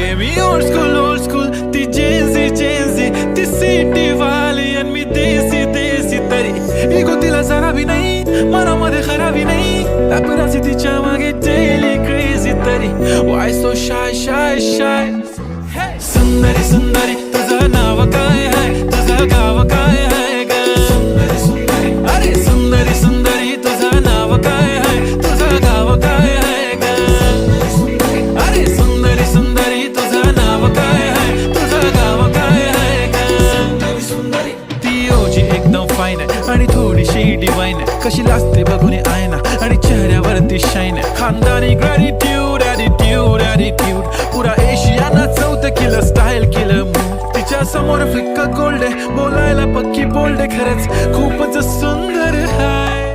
अरे मी old school ती Gen Z ती सिटी वाली आणि मी देसी तरी इगो तिला जरा भी नाही मनामध्ये खराबी नाही पॅपराझी तिच्या मागे डेली क्रेझी तरी वाय सो शाय सुंदरी तुझं नाव काय आहे तुझं गाव काय आहे ग अरे सुंदरी तुझं नाव काय आहे तुझं गाव काय आहे ग अरे सुंदरी तुझं नाव काय आहे तुझं गाव काय आहे ग ती ओजी एकदम फाईन आहे आणि थोडीशी डिवाइन आहे कशी लाजते बघून आयना आणि चेहऱ्यावरती शाईन आहे खानदानी ग्रॅटिट्यूड ॲटिट्यूड पुरा एशियाना चौथं किलं स्टाईल किलं मूड तिच्या समोर फिक्का गोल्ड आहे बोलायला पक्की बोल्ड आहे खरंच खूपच सुंदर आहे